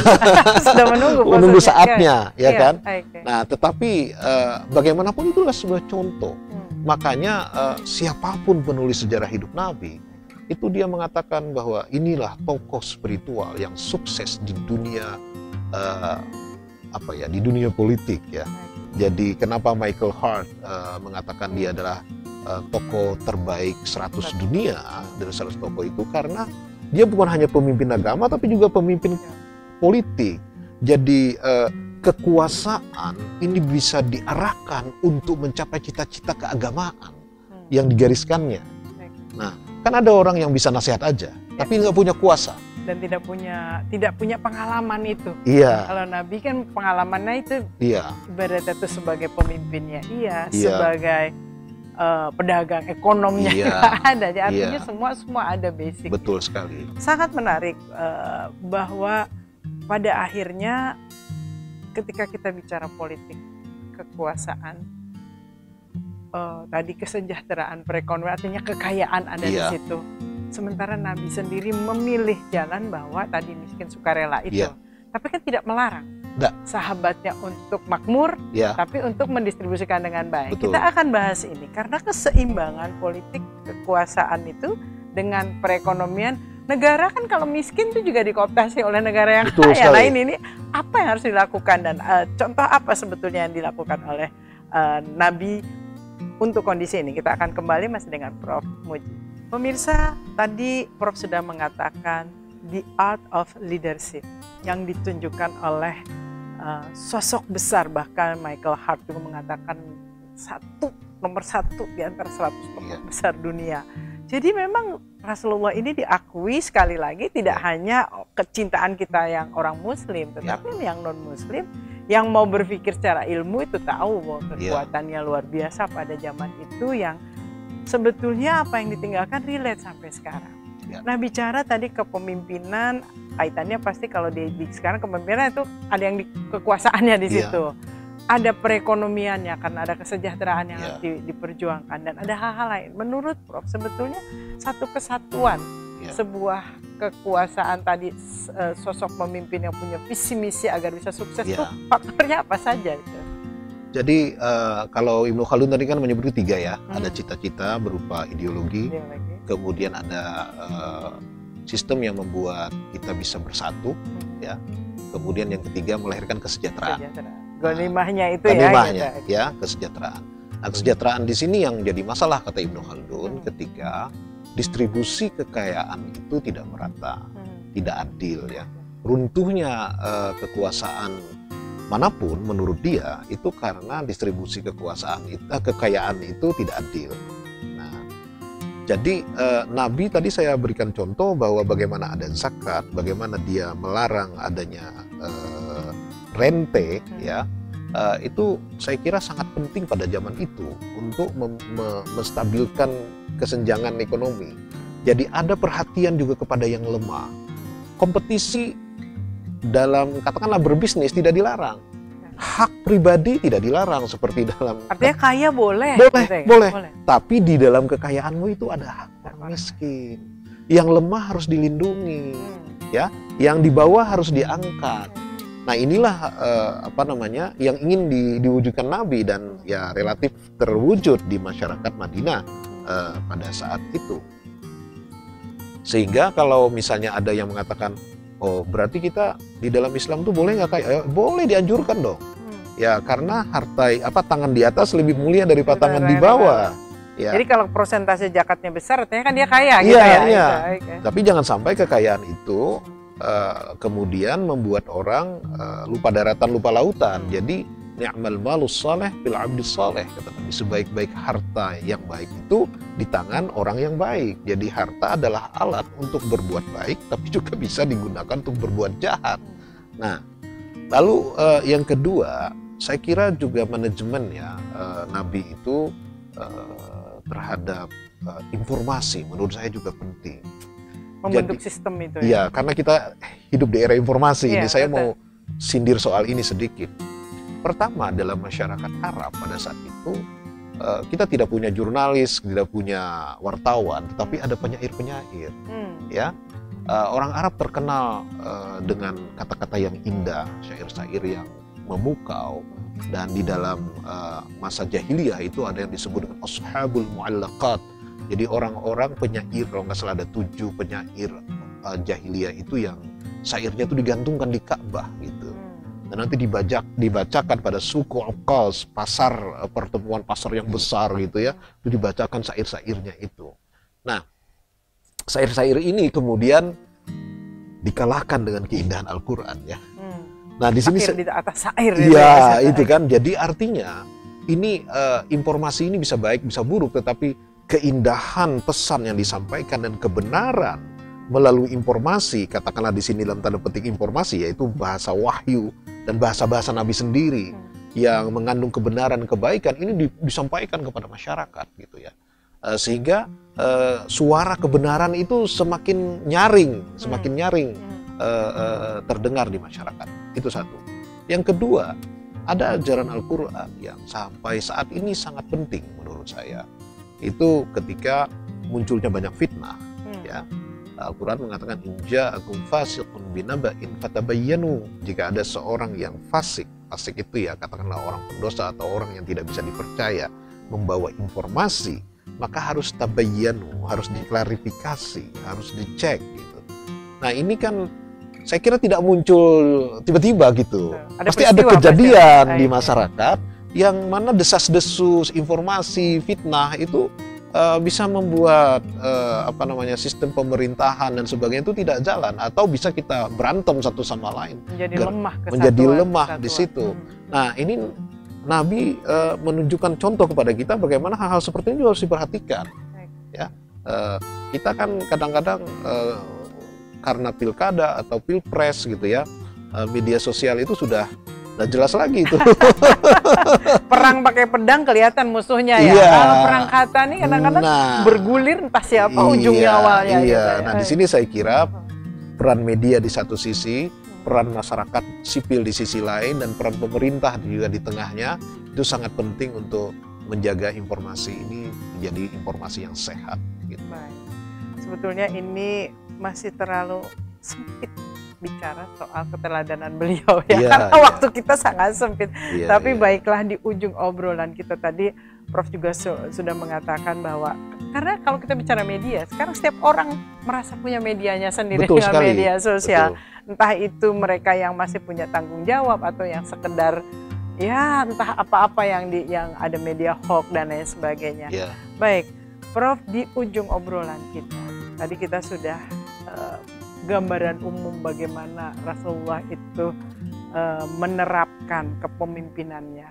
Sudah menunggu saatnya, ya kan. Okay. Nah, tetapi bagaimanapun itulah sebuah contoh. Makanya siapapun penulis sejarah hidup Nabi, itu dia mengatakan bahwa inilah tokoh spiritual yang sukses di dunia di dunia politik ya. Jadi kenapa Michael Hart mengatakan dia adalah tokoh terbaik 100 dunia dari 100 tokoh itu karena dia bukan hanya pemimpin agama tapi juga pemimpin politik. Jadi kekuasaan ini bisa diarahkan untuk mencapai cita-cita keagamaan yang digariskannya. Nah, kan ada orang yang bisa nasihat aja, tapi nggak punya kuasa dan tidak punya pengalaman itu. Iya. Kalau Nabi kan pengalamannya itu ibaratnya itu sebagai pemimpinnya, sebagai pedagang ekonominya ada. Artinya semua ada basic. Betul sekali. Sangat menarik bahwa pada akhirnya ketika kita bicara politik kekuasaan, tadi kesejahteraan perekonomian, artinya kekayaan ada di situ. Sementara Nabi sendiri memilih jalan bahwa tadi miskin sukarela itu, tapi kan tidak melarang sahabatnya untuk makmur, tapi untuk mendistribusikan dengan baik. Betul. Kita akan bahas ini karena keseimbangan politik kekuasaan itu dengan perekonomian. Negara kan kalau miskin itu juga dikooptasi oleh negara yang kaya. Nah ini apa yang harus dilakukan dan contoh apa sebetulnya yang dilakukan oleh Nabi untuk kondisi ini. Kita akan kembali masih dengan Prof. Muji. Pemirsa, tadi Prof sudah mengatakan the art of leadership yang ditunjukkan oleh sosok besar, bahkan Michael Hart juga mengatakan nomor satu di antara 100 tokoh besar dunia. Jadi memang Rasulullah ini diakui sekali lagi tidak hanya kecintaan kita yang orang Muslim, tetapi yang non Muslim yang mau berpikir secara ilmu itu tahu bahwa kekuatannya luar biasa pada zaman itu yang sebetulnya apa yang ditinggalkan relate sampai sekarang. Nah, bicara tadi kepemimpinan, kaitannya pasti kalau di sekarang kepemimpinan itu ada yang kekuasaannya di situ. Ada perekonomiannya karena ada kesejahteraan yang harus diperjuangkan dan ada hal-hal lain. Menurut Prof, sebetulnya satu kesatuan sebuah kekuasaan tadi, sosok pemimpin yang punya visi misi agar bisa sukses itu faktornya apa saja itu? Jadi kalau Ibnu Khaldun tadi kan menyebut 3 ya, ada cita-cita berupa ideologi, kemudian ada sistem yang membuat kita bisa bersatu, ya. Kemudian yang ketiga melahirkan kesejahteraan. Ghanimahnya itu kesejahteraan. Nah, kesejahteraan di sini yang jadi masalah kata Ibnu Khaldun ketika distribusi kekayaan itu tidak merata, tidak adil ya. Runtuhnya kekuasaan manapun menurut dia itu karena distribusi kekayaan itu tidak adil. Nah, jadi Nabi tadi saya berikan contoh bahwa bagaimana ada zakat, bagaimana dia melarang adanya rente ya, itu saya kira sangat penting pada zaman itu untuk menstabilkan kesenjangan ekonomi. Jadi ada perhatian juga kepada yang lemah. Kompetisi dalam katakanlah berbisnis tidak dilarang, hak pribadi tidak dilarang seperti dalam. Artinya kaya boleh. Boleh. Tapi di dalam kekayaanmu itu ada hak orang miskin, yang lemah harus dilindungi, ya, yang di bawah harus diangkat. Nah inilah yang ingin diwujudkan Nabi dan ya relatif terwujud di masyarakat Madinah pada saat itu. Sehingga kalau misalnya ada yang mengatakan, oh berarti kita di dalam Islam tuh boleh nggak kaya? Boleh, dianjurkan dong. Ya karena tangan di atas lebih mulia daripada tangan di bawah. Ya. Jadi kalau persentase zakatnya besar, artinya kan dia kaya gitu ya. Iya. Tapi jangan sampai kekayaan itu kemudian membuat orang lupa daratan, lupa lautan. Jadi ni'mal malus saleh bil abdis saleh, kata Nabi. Sebaik-baik harta yang baik itu di tangan orang yang baik. Jadi harta adalah alat untuk berbuat baik, tapi juga bisa digunakan untuk berbuat jahat. Nah, lalu yang kedua, saya kira juga manajemen ya Nabi itu terhadap informasi menurut saya juga penting. Membentuk sistem itu ya. Iya, karena kita hidup di era informasi. Ini saya mau sindir soal ini sedikit. Pertama, dalam masyarakat Arab pada saat itu kita tidak punya jurnalis, tidak punya wartawan, tetapi ada penyair-penyair. Ya, orang Arab terkenal dengan kata-kata yang indah, syair-syair yang memukau. Dan di dalam masa jahiliyah itu ada yang disebut dengan ashabul mu'allaqat. Jadi orang-orang penyair, kalau nggak salah ada 7 penyair jahiliyah itu yang syairnya itu digantungkan di Ka'bah gitu. Dan nanti dibacakan pada suku Uqas, pasar pertemuan pasar yang besar gitu ya, itu dibacakan syair-syairnya itu. Nah, syair-syair ini kemudian dikalahkan dengan keindahan Al-Qur'an ya. Nah, di sini di atas syair ya, itu kan. Jadi artinya ini informasi ini bisa baik, bisa buruk, tetapi keindahan pesan yang disampaikan dan kebenaran melalui informasi, katakanlah di sini dalam tanda petik informasi, yaitu bahasa wahyu dan bahasa-bahasa Nabi sendiri yang mengandung kebenaran, kebaikan, ini disampaikan kepada masyarakat gitu ya. Sehingga suara kebenaran itu semakin nyaring terdengar di masyarakat. Itu satu. Yang kedua, ada ajaran Al-Quran yang sampai saat ini sangat penting menurut saya. Itu ketika munculnya banyak fitnah. Ya, Al-Quran mengatakan inja'akum fasiqun binaba'in fatabayyanu. Jika ada seorang yang fasik itu ya katakanlah orang pendosa atau orang yang tidak bisa dipercaya membawa informasi, maka harus tabayyanu, harus diklarifikasi, harus dicek gitu. Nah, ini kan saya kira tidak muncul tiba-tiba gitu. Pasti ada kejadian di masyarakat yang mana desas-desus, informasi, fitnah itu bisa membuat sistem pemerintahan dan sebagainya itu tidak jalan, atau bisa kita berantem satu sama lain. Menjadi lemah di situ. Nah, ini Nabi menunjukkan contoh kepada kita bagaimana hal-hal seperti ini harus diperhatikan. Ya, kita kan kadang-kadang karena pilkada atau pilpres gitu ya, media sosial itu sudah jelas lagi itu. Perang pakai pedang kelihatan musuhnya ya. Kalau perang kata nih kadang-kadang bergulir entah siapa ujungnya awalnya. Iya. Nah, di sini saya kira peran media di satu sisi, peran masyarakat sipil di sisi lain, dan peran pemerintah juga di tengahnya itu sangat penting untuk menjaga informasi ini menjadi informasi yang sehat. Gitu. Baik. Sebetulnya ini masih terlalu sempit bicara soal keteladanan beliau ya, karena waktu kita sangat sempit. Tapi baiklah, di ujung obrolan kita tadi Prof juga sudah mengatakan bahwa karena kalau kita bicara media, sekarang setiap orang merasa punya medianya sendiri dengan media sosial. Entah itu mereka yang masih punya tanggung jawab atau yang sekedar ya entah apa-apa yang ada media hoax dan lain sebagainya. Baik, Prof, di ujung obrolan kita tadi kita sudah gambaran umum bagaimana Rasulullah itu menerapkan kepemimpinannya,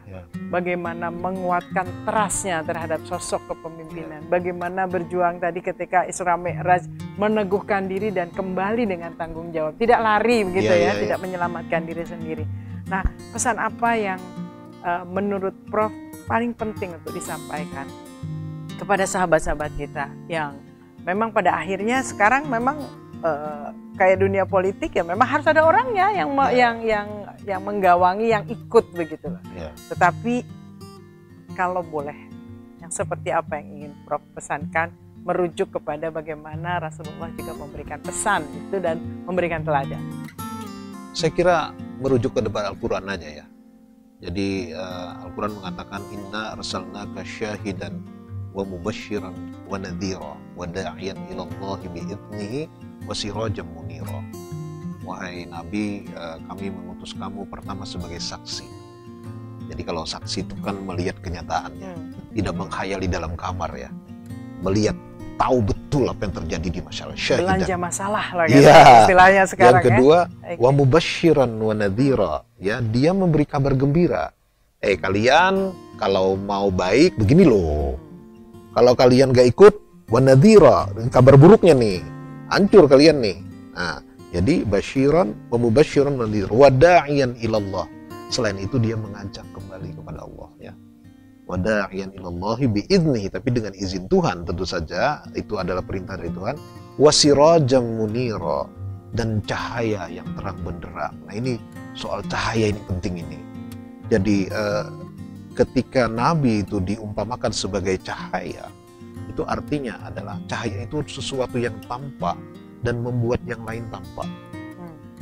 bagaimana menguatkan trustnya terhadap sosok kepemimpinan, bagaimana berjuang tadi ketika Isra Mi'raj, meneguhkan diri dan kembali dengan tanggung jawab, tidak lari begitu tidak menyelamatkan diri sendiri. Nah, pesan apa yang menurut Prof paling penting untuk disampaikan kepada sahabat-sahabat kita yang memang pada akhirnya sekarang memang kayak dunia politik ya memang harus ada orangnya yang menggawangi, yang ikut begitu loh. Tetapi kalau boleh, yang seperti apa yang ingin Prof pesankan, merujuk kepada bagaimana Rasulullah juga memberikan pesan itu dan memberikan teladan. Saya kira merujuk ke depan Al-Quran aja ya. Jadi Al-Quran mengatakan inna arsalnaka syahidan wa mubasyiran wa nadhira. wa da'iyan ila Allah bi'idnihi wa sirajan munira. Wahai Nabi, kami mengutus kamu pertama sebagai saksi. Jadi kalau saksi itu kan melihat kenyataannya, tidak menghayali dalam kamar ya, melihat, tahu betul apa yang terjadi di masyarakat. Belanja masalah lah kan, ya. Istilahnya sekarang. Yang kedua, ya. Wa mubasyiran wa nadhira, ya, dia memberi kabar gembira. Kalian kalau mau baik begini loh. Kalau kalian gak ikut, wa nadhira, kabar buruknya nih, hancur kalian nih. Nah, jadi basyiran wa mubasyiran wa nadhira wa da'iyan ilallah. Selain itu dia mengajak kembali kepada Allah ya. Wa da'iyan ilallahi bi'idnihi, tapi dengan izin Tuhan tentu saja, itu adalah perintah dari Tuhan. Wa sirajam munira, dan cahaya yang terang benderang. Nah ini soal cahaya ini penting ini. Jadi ketika Nabi itu diumpamakan sebagai cahaya, itu artinya adalah cahaya itu sesuatu yang tampak dan membuat yang lain tampak.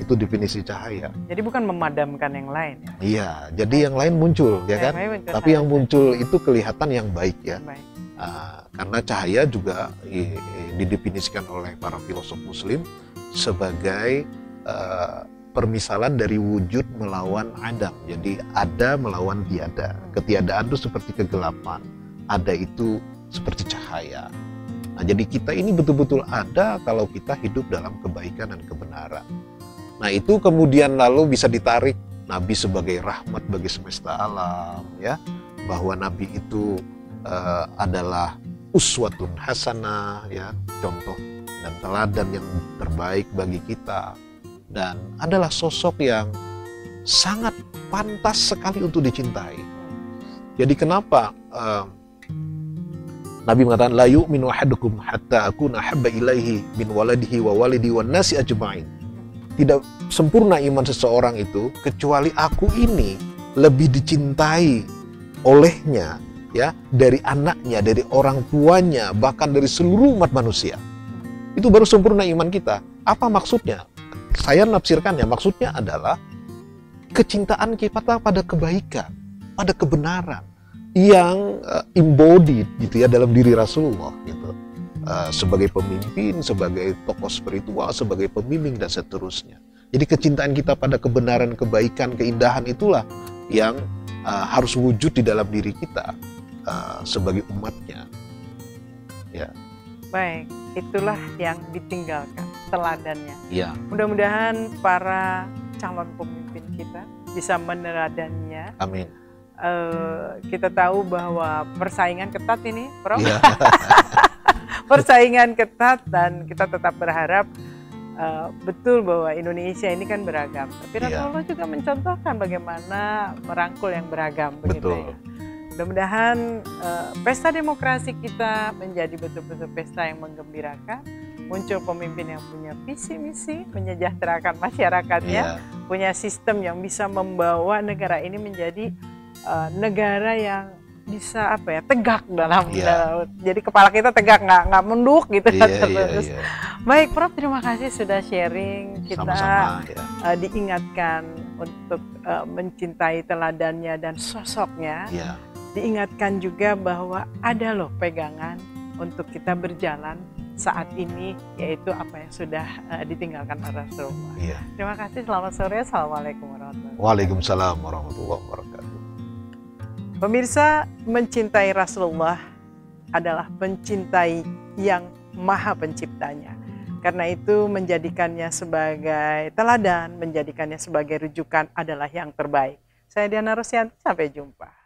Itu definisi cahaya. Jadi bukan memadamkan yang lain ya? Iya, jadi yang lain muncul ya kan? Tapi yang muncul itu kelihatan yang baik ya. Baik. Karena cahaya juga didefinisikan oleh para filosof muslim sebagai permisalan dari wujud melawan adam. Jadi ada melawan tiada. Ketiadaan itu seperti kegelapan, ada itu seperti cahaya. Nah, jadi kita ini betul-betul ada kalau kita hidup dalam kebaikan dan kebenaran. Nah, itu kemudian lalu bisa ditarik Nabi sebagai rahmat bagi semesta alam ya, bahwa Nabi itu adalah uswatun hasanah ya, contoh dan teladan yang terbaik bagi kita, dan adalah sosok yang sangat pantas sekali untuk dicintai. Jadi kenapa Nabi mengatakan la yu'minu ahadukum hatta akuna habba ilaihi min waladihi wa walidi wan nasi ajma'in. Tidak sempurna iman seseorang itu kecuali aku ini lebih dicintai olehnya ya, dari anaknya, dari orang tuanya, bahkan dari seluruh umat manusia. Itu baru sempurna iman kita. Apa maksudnya? Saya nafsirkannya, maksudnya adalah kecintaan kita pada kebaikan, pada kebenaran yang embodied gitu ya dalam diri Rasulullah gitu, sebagai pemimpin, sebagai tokoh spiritual, sebagai pembimbing dan seterusnya. Jadi kecintaan kita pada kebenaran, kebaikan, keindahan itulah yang harus wujud di dalam diri kita sebagai umatnya. Ya. Baik, itulah yang ditinggalkan teladannya. Ya. Mudah-mudahan para calon pemimpin kita bisa meneladaninya. Amin. Kita tahu bahwa persaingan ketat ini, Prof. Yeah. Persaingan ketat, dan kita tetap berharap betul bahwa Indonesia ini kan beragam. Tapi Rasulullah juga mencontohkan bagaimana merangkul yang beragam. Begitu ya. Mudah-mudahan pesta demokrasi kita menjadi betul-betul pesta yang menggembirakan. Muncul pemimpin yang punya visi misi, menyejahterakan masyarakatnya, punya sistem yang bisa membawa negara ini menjadi negara yang bisa tegak dalam, jadi kepala kita tegak, nggak munduk gitu. Terus. Baik Prof, terima kasih sudah sharing. Kita sama-sama, diingatkan untuk mencintai teladannya dan sosoknya. Diingatkan juga bahwa ada loh pegangan untuk kita berjalan saat ini, yaitu apa yang sudah ditinggalkan oleh Rasulullah. Terima kasih, selamat sore. Assalamualaikum warahmatullahi wabarakatuh. Waalaikumsalam warahmatullahi wabarakatuh. Pemirsa, mencintai Rasulullah adalah mencintai yang Maha Penciptanya. Karena itu menjadikannya sebagai teladan, menjadikannya sebagai rujukan adalah yang terbaik. Saya Diana Rusyanti, sampai jumpa.